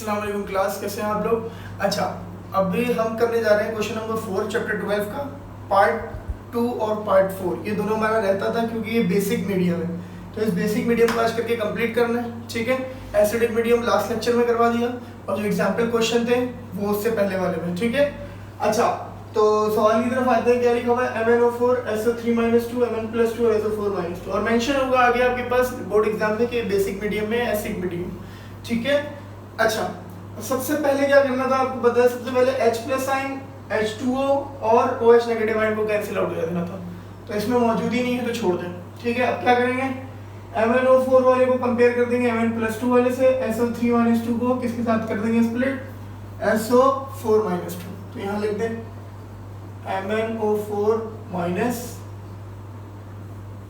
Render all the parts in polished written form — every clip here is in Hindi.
अस्सलाम वालेकुम क्लास, कैसे हैं आप लोग। अच्छा, अभी हम करने जा रहे हैं क्वेश्चन नंबर 4 चैप्टर 12 का पार्ट 2 और पार्ट 4। ये दोनों हमारा रहता था क्योंकि ये बेसिक मीडियम है, तो इस बेसिक मीडियम को आज करके कंप्लीट करना है। ठीक है, एसिडिक मीडियम लास्ट लेक्चर में करवा दिया और जो एग्जाम्पल क्वेश्चन थे वो उससे पहले वाले में। ठीक है, अच्छा तो सवाल की तरफ आते हैं। क्या लिखा हुआ है, MnO4 SO3 -2 Mn+2 और SO4 -2 और मेंशन होगा आगे आपके पास बोर्ड एग्जाम में कि बेसिक मीडियम में एसिडिक मीडियम। ठीक है, अच्छा सबसे पहले क्या करना था आपको पता है, सबसे पहले H+ आयन H2O और OH नेगेटिव आयन को कैंसिल आउट कर देना था, तो इसमें मौजूद ही नहीं है तो छोड़ दें। ठीक है, अब क्या करेंगे, MnO4 वाले को कंपेयर कर देंगे Mn+2 वाले से, SO3 -2 को किसके साथ कर देंगे स्प्लिट, SO4 -2। तो यहाँ लिख दें MnO4 माइनस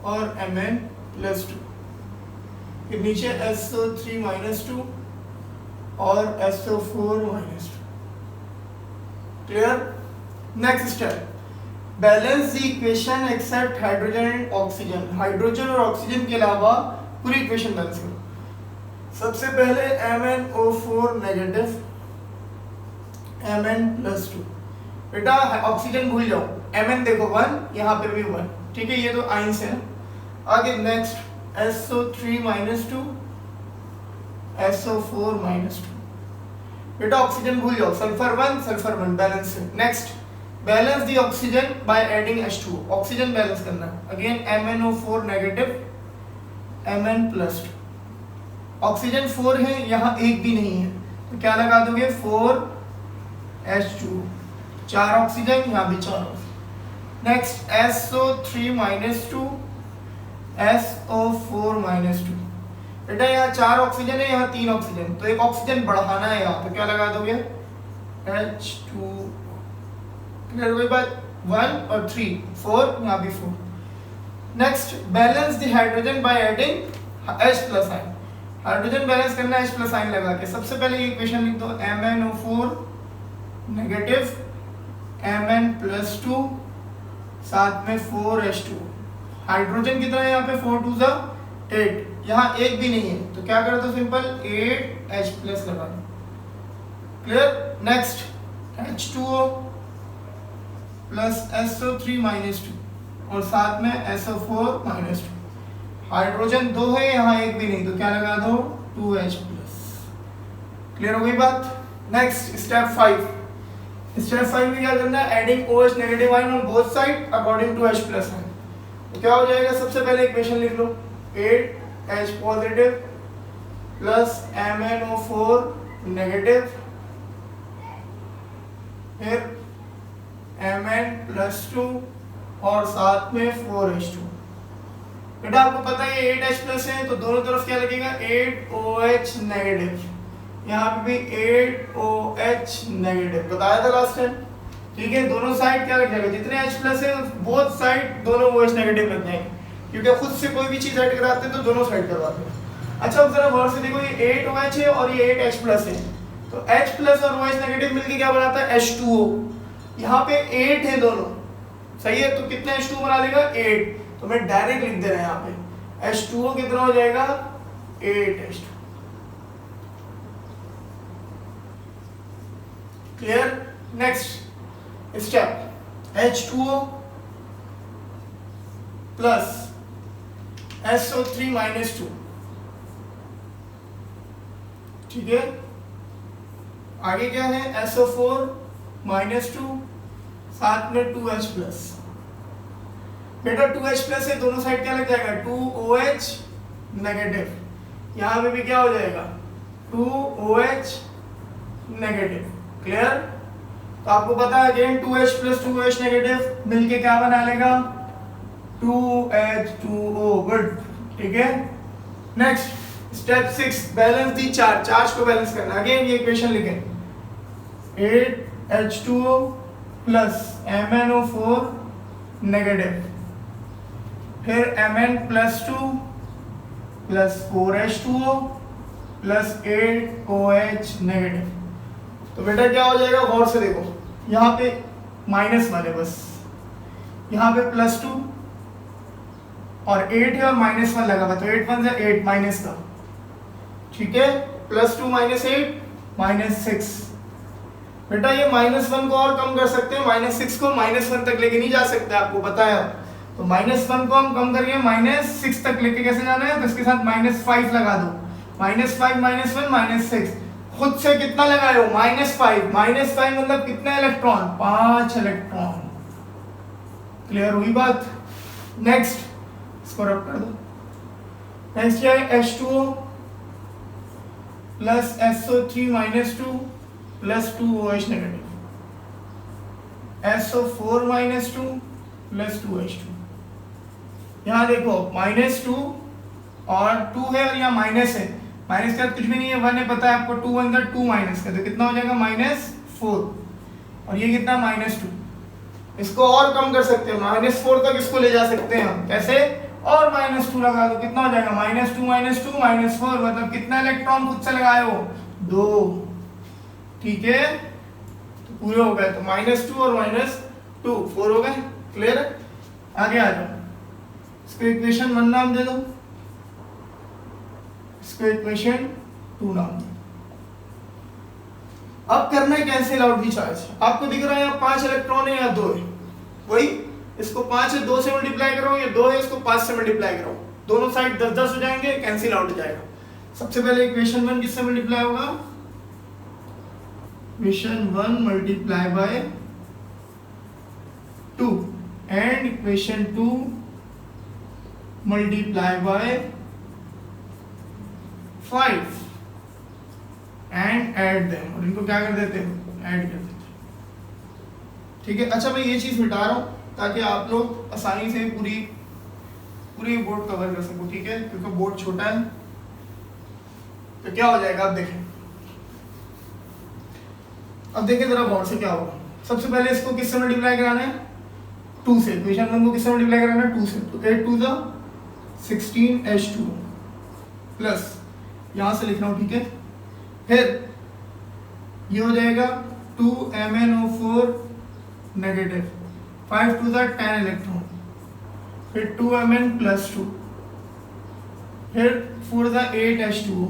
और Mn+2, फिर नीचे SO3 -2 और SO4 -2। Clear. Next step, balance the equation except hydrogen and oxygen. Hydrogen और ऑक्सीजन के अलावा पूरी इक्वेशन बैलेंस करो। सबसे पहले MnO4 नेगेटिव Mn+2। बेटा ऑक्सीजन भूल जाओ, Mn देखो 1, यहाँ पे भी 1। ठीक है, ये तो आयंस है। आगे नेक्स्ट SO3 -2 SO4 -2। बेटा ऑक्सीजन भूल जाओ, सल्फर 1 सल्फर 1 बैलेंस है। Next balance the oxygen by adding H2। Oxygen balance करना है। Again MnO4 negative Mn+2। Oxygen 4 है, यहाँ एक भी नहीं है तो क्या लगा दोगे 4H2, 4 ऑक्सीजन, यहाँ भी 4 ऑक्सीजन। Next SO3 -2 SO4 -2। बेटा यहाँ 4 ऑक्सीजन है, यहाँ 3 ऑक्सीजन, तो एक ऑक्सीजन बढ़ाना है यहाँ, तो क्या लगा दोगे H2। क्लियर हो गई बात, 1 और 3 4, यहाँ भी 4। Next balance the hydrogen by adding H+ ion. Hydrogen balance करना है H+ आयन लगा के। सबसे पहले ये इक्वेशन लिख दो, MnO4 नेगेटिव Mn+2 साथ में 4H2। हाइड्रोजन कितना है यहाँ पे, 4 2 8, यहाँ एक भी नहीं है तो क्या करो तो सिंपल 8H+ लगा दो। Clear. Next H2O plus SO3 -2 और साथ में SO4 -2। हाइड्रोजन 2 है, यहाँ एक भी नहीं तो क्या लगा दो 2H+। क्लियर हो गई बात। Next step 5। स्टेप 5 में क्या करना है, adding OH negative ion on both side according to H+ ion. तो क्या हो जाएगा, सबसे पहले इक्वेशन लिख लो, 8H positive plus MnO4 negative, फिर Mn+2 और साथ में 4H2। बेटा आपको पता है ये 8H+ है तो दोनों तरफ क्या लगेगा 8OH नेगेटिव, यहाँ पे भी 8OH नेगेटिव, बताया था लास्ट टाइम। ठीक है, दोनों साइड क्या लग जाएगा, जितने H+ है बोथ साइड दोनों OH नेगेटिव लग जाएंगे, क्योंकि खुद से कोई भी चीज ऐड कराते हैं तो दोनों साइड करवाते हैं। अच्छा अब जरा गौर से देखो, ये 8OH है और ये 8H+ है, तो H+ और OH नेगेटिव मिलके क्या बनाता है H2O। यहाँ पे 8 है दोनों, सही है, तो कितना H2O बना देगा 8, तो मैं डायरेक्ट लिख दे रहा यहाँ पे H2O कितना हो जाएगा 8H2। Clear. Next step, H2O plus SO3 -2। ठीक है, आगे क्या है SO4 -2 साथ में 2H+। बेटा 2H+ है, दोनों साइड क्या लग जाएगा 2OH नेगेटिव, यहाँ पे भी क्या हो जाएगा 2OH नेगेटिव। क्लियर। तो आपको पता है अगेन 2H + 2OH नेगेटिव मिलके क्या बना लेगा 2H2O। गुड। ठीक है, next step 6, balance the charge को बैलेंस करना। अगेन ये इक्वेशन लिखें, 8H2O प्लस MnO4 नेगेटिव, फिर Mn+2 plus 4H2O plus 8OH negative. तो बेटा क्या हो जाएगा, गौर से देखो, यहाँ पे माइनस वाले बस, यहाँ पे +2 और 8 है और -1 लगा हुआ, तो 8 1 से 8 माइनस का, ठीक है, +2 -8 -6। बेटा ये -1 को और कम कर सकते हैं, -6 को -1 तक लेके नहीं जा सकते, आपको पता है। तो -1 को हम कम करिए -6 तक लेके कैसे जाना है, तो इसके साथ -5 लगा दो। -5 -1 -6, खुद से कितना लगाए हो, -5 मतलब कितने इलेक्ट्रॉन, 5 इलेक्ट्रॉन। क्लियर हुई बात। नेक्स्ट इसको रब कर दो। नेक्स्ट क्या है, H2O plus SO3 -2 plus 2OH negative, SO4 -2 plus 2H2। यहाँ देखो -2 और 2 है और यहाँ माइनस है, माइनस का कुछ भी नहीं है, 1 है पता है आपको, 2 1 2 माइनस का, तो कितना हो जाएगा -4 और ये कितना -2। इसको और कम कर सकते हैं, -4 तक इसको ले जा सकते हैं हम, कैसे, और -2 लगा दो, कितना हो जाएगा -2 -4, मतलब कितना इलेक्ट्रॉन खुद से लगाए हो, 2। ठीक है, तो पूरे हो गए, तो -2 और -2 4 हो गए। क्लियर है, आगे आ जाओ। इसको इक्वेशन 1 नाम दे दो, इसको इक्वेशन 2 नाम दो। अब करना है कैंसिल आउट दी चार्ज। आपको दिख रहा है यहाँ 5 इलेक्ट्रॉन है या 2 है, वही इसको 5 है 2 से मल्टीप्लाई करो, ये 2 है इसको 5 से मल्टीप्लाई करो, दोनों साइड 10 10 हो जाएंगे, कैंसिल आउट हो जाएगा। सबसे पहले इक्वेशन 1 किससे मल्टीप्लाई होगा, equation 1 multiply by 2 and equation 2 multiply by 5 and add them, और इनको क्या कर देते हैं, ऐड कर देते हैं। ठीक है, अच्छा मैं ये चीज मिटा रहा हूं ताकि आप लोग आसानी से पूरी बोर्ड कवर कर सको। ठीक है, क्योंकि बोर्ड छोटा है, तो क्या हो जाएगा, आप देखें, अब देखें जरा गौर से क्या होगा। सबसे पहले इसको किससे मल्टीप्लाई कराना है, 2 से, इक्वेशन 1 को किससे मल्टीप्लाई कराना है, 2 से, तो 8 2 16 H2 प्लस यहां से लिख रहा हूं, ठीक है, फिर ये हो जाएगा 2 MnO4 नेगेटिव, 5 2 10 इलेक्ट्रॉन, फिर 2 Mn प्लस 2, फिर 4 8 H2O,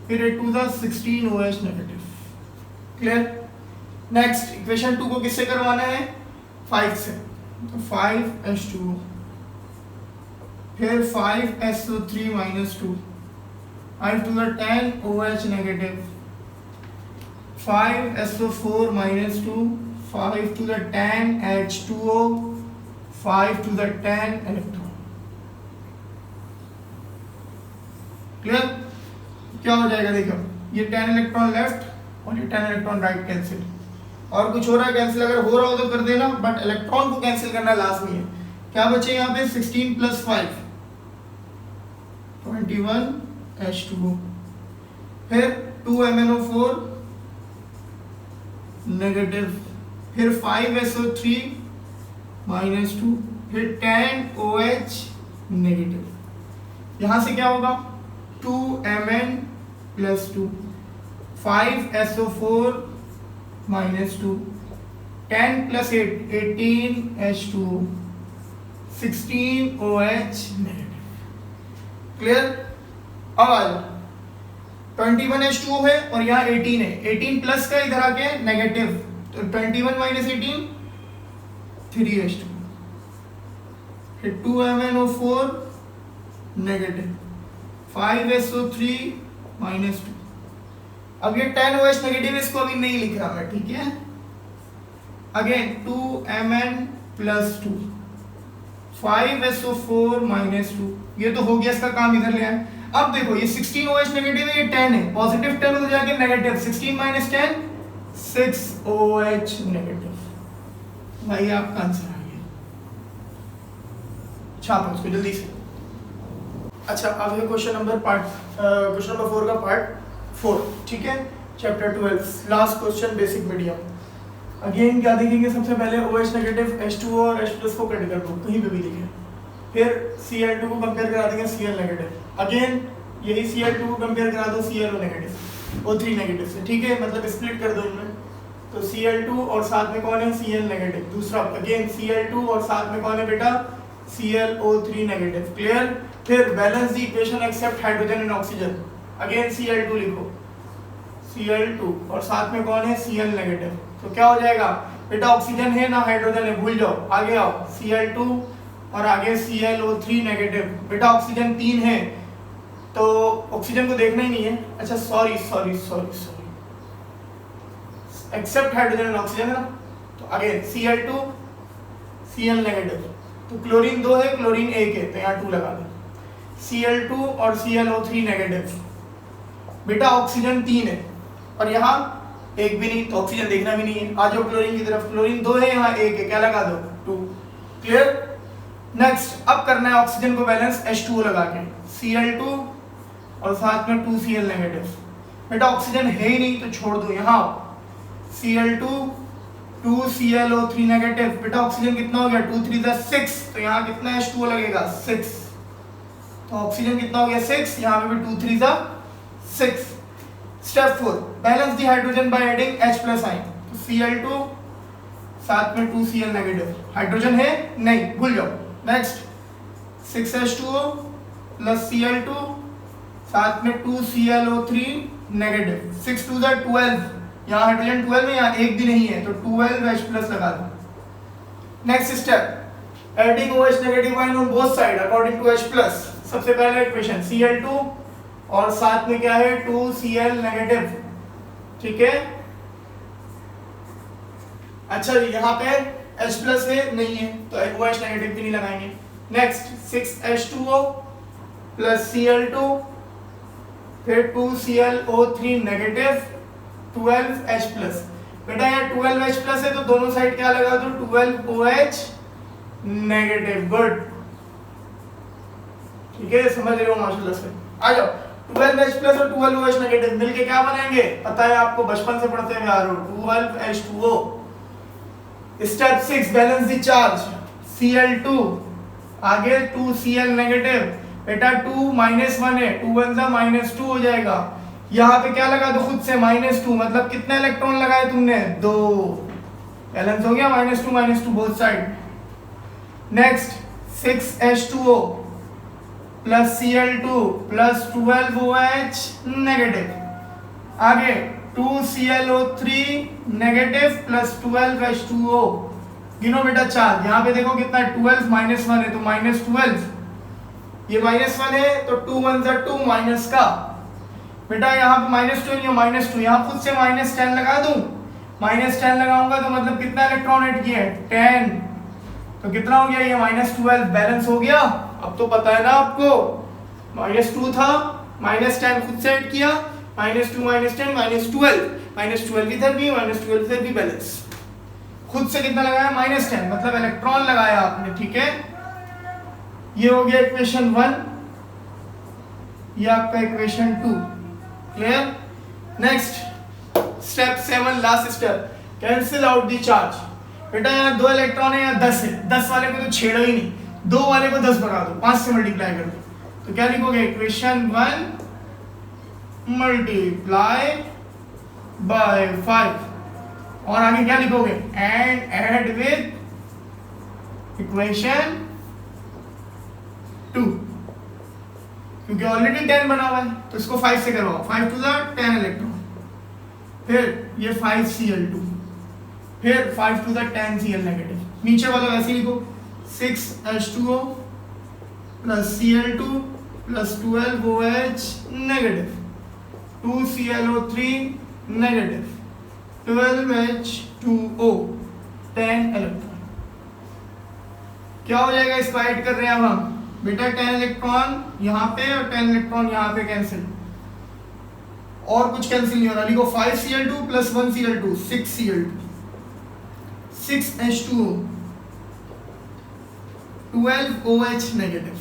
फिर 8 2 16 OH negative. Clear. Next equation 2 को किससे करवाना है, 5 से, तो 5 H2O, फिर 5 SO3 -2, 5 2 10 OH negative, 5 SO4 -2, 5 2 10 H2O, 5 2 10 electron. Clear. क्या हो जाएगा, देखो ये 10 इलेक्ट्रॉन लेफ्ट और ये 10 इलेक्ट्रॉन राइट कैंसिल, और कुछ हो रहा है कैंसिल, अगर हो रहा हो तो कर देना, बट इलेक्ट्रॉन को कैंसिल करना लाजमी है। क्या बचे यहाँ पे, 16 प्लस 5 21 H2O, फिर 2 MnO4 नेगेटिव, फिर 5 SO3 -2, फिर 10 OH नेगेटिव। यहां से क्या होगा, 2 Mn plus 2, 5 SO4 -2, 10 plus 8 18 H2O, 16 OH negative. Clear. अब आ जाओ, 21 H2O है और यहाँ 18 है, 18 प्लस का इधर आके नेगेटिव, तो 21 - 18 3 H2, फिर 2 MnO4 नेगेटिव, 5 SO3 -2। अब ये 10 OH नेगेटिव, इसको अभी नहीं लिख रहा मैं, ठीक है। अगेन 2 Mn प्लस 2, 5 SO4 -2, ये तो हो गया, इसका काम इधर ले आए। अब देखो ये 16 OH नेगेटिव है, ये 10 है, पॉजिटिव 10 हो जाके नेगेटिव, 16 - 10 6 OH नेगेटिव। भाई आपका आंसर आ गया, छापो इसको जल्दी से। अच्छा अब है क्वेश्चन नंबर 4 का पार्ट 4, ठीक है, chapter 12, last question, basic medium. Again क्या देखेंगे, सबसे पहले OH नेगेटिव H2O और H+ को कट कर दो, कहीं पे भी लिखे, फिर Cl2 को कंपेयर करा देंगे Cl नेगेटिव, अगेन यही Cl2 को कंपेयर करा दो ClO नेगेटिव, O3 नेगेटिव से, ठीक है, मतलब स्प्लिट कर दो इनमें, तो Cl2 और साथ में कौन है, Cl नेगेटिव। दूसरा अगेन Cl2 और साथ में कौन है बेटा, ClO3 नेगेटिव। क्लियर? फिर balance the equation except hydrogen and oxygen. Again Cl2 लिखो, Cl2 और साथ में कौन है Cl नेगेटिव। तो क्या हो जाएगा बेटा, ऑक्सीजन है ना हाइड्रोजन है, भूल जाओ, आगे आओ, Cl2 और आगे ClO3 नेगेटिव। बेटा ऑक्सीजन 3 है तो ऑक्सीजन को देखना ही नहीं है। अच्छा sorry sorry sorry sorry, except hydrogen and oxygen है ना, तो अगेन Cl2 Cl नेगेटिव। तो क्लोरीन 2 है, क्लोरीन 1 है, तो यहाँ 2 लगा दो। Cl2 और ClO3 नेगेटिव। बेटा ऑक्सीजन 3 है और यहाँ 1 भी नहीं, तो ऑक्सीजन देखना भी नहीं है। आ जाओ क्लोरीन की तरफ, क्लोरीन 2 है, यहाँ 1 है, क्या लगा दो 2। क्लियर? नेक्स्ट अब करना है ऑक्सीजन को बैलेंस H2O लगा के, Cl2 और साथ में 2Cl नेगेटिव। बेटा ऑक्सीजन है ही नहीं तो छोड़ दो, यहाँ Cl2 2ClO3 नेगेटिव। बेटा ऑक्सीजन कितना हो गया, 2 3 6, तो यहाँ कितना H2O लगेगा 6, तो ऑक्सीजन कितना हो गया 6, यहाँ पे भी 2 3 6। Step 4, balance the hydrogen by adding H plus ion. तो Cl2 साथ में 2Cl नेगेटिव, हाइड्रोजन है नहीं, भूल जाओ। नेक्स्ट 6H2O प्लस Cl2 साथ में 2ClO3 नेगेटिव। 6 2 12, यहाँ हाइड्रोजन 12 है, यहाँ 1 भी नहीं है, तो 12H प्लस लगा दो। Next step, adding OH negative ion on both side according to H plus. सबसे पहले इक्वेशन Cl2 और साथ में क्या है 2Cl नेगेटिव, ठीक है। अच्छा यहाँ पे H प्लस है नहीं है, तो OH नेगेटिव भी नहीं लगाएंगे। नेक्स्ट 6H2O प्लस Cl2 फिर 2ClO3 नेगेटिव 12H प्लस। बेटा यहाँ 12H प्लस है तो दोनों साइड क्या लगा दो 12OH नेगेटिव। गुड, ठीक है, समझ रहे हो माशाल्लाह से। आ जाओ 12H प्लस और 12OH नेगेटिव मिलके क्या बनाएंगे, पता है आपको, बचपन से पढ़ते हुए आ रहे हो, 12H2O। Step 6, balance the charge Cl2 आगे 2Cl नेगेटिव। बेटा 2 -1 है, 2 1 -2 हो जाएगा। यहाँ पे क्या लगा दो खुद से -2, मतलब कितने इलेक्ट्रॉन लगाए तुमने 2, बैलेंस हो गया -2 both side. Next 6H2O plus Cl2 plus 12OH negative. आगे 2ClO3 नेगेटिव प्लस 12H2O। गिनो बेटा चार्ज, यहाँ पे देखो कितना है 12 -1 है तो -12, ये -1 है तो 2 1 2 माइनस का। बेटा यहाँ पे -2 नहीं है, -2, यहाँ खुद से -10 लगा दूं, -10 लगाऊंगा तो मतलब कितना इलेक्ट्रॉन ऐड किया है 10, तो कितना हो गया ये -12, बैलेंस हो गया। अब तो पता है ना आपको, -2 था, -10 खुद से ऐड किया, -2 -10 -12 इधर भी, -12 इधर भी, बैलेंस। खुद से कितना लगाया -10, मतलब इलेक्ट्रॉन लगाया आपने, ठीक है। ये हो गया इक्वेशन 1, ये आपका equation 2। Clear? Next step 7, last step, cancel out the charge. बेटा यहाँ 2 इलेक्ट्रॉन है, यहाँ 10 है, 10 वाले को तो छेड़ो ही नहीं, 2 वाले को 10 बना दो, 5 से मल्टीप्लाई कर दो, तो क्या लिखोगे इक्वेशन 1 मल्टीप्लाई बाय 5, और आगे क्या लिखोगे एंड ऐड विद इक्वेशन 2, क्योंकि ऑलरेडी 10 बना हुआ है तो इसको 5 से करवाओ, 5 2 10 इलेक्ट्रॉन, फिर ये 5Cl2, फिर 5 2 10 Cl नेगेटिव। नीचे वाला वैसे ही लिखो 6H2O plus Cl2 plus 12OH negative, 2ClO3 negative, 12H2O 10 electron. क्या हो जाएगा, इसको ऐड कर रहे हैं अब हम। बेटा 10 इलेक्ट्रॉन यहाँ पे और 10 इलेक्ट्रॉन यहाँ पे कैंसिल, और कुछ कैंसिल नहीं हो रहा, लिखो 5Cl2 plus 1Cl2 6Cl2, 6H2O 12OH negative,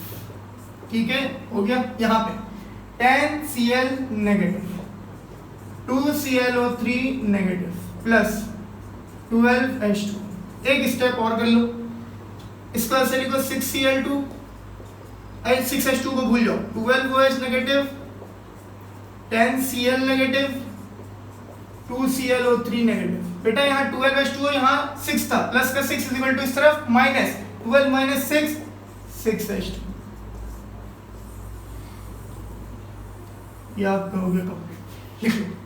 ठीक है, हो गया। यहाँ पे 10Cl negative, 2ClO3 negative plus 12H2। एक स्टेप और कर लो, इसको ऐसे लिखो 6Cl2, 6H2 को भूल जाओ, 12OH negative, 10Cl negative, 2ClO3 negative. बेटा यहाँ 12H2O यहाँ 6 था, प्लस का 6 इज इक्वल टू इस तरफ माइनस 12 - 6 6H2, ये आप कहोगे कंप्लीट। लिख लो।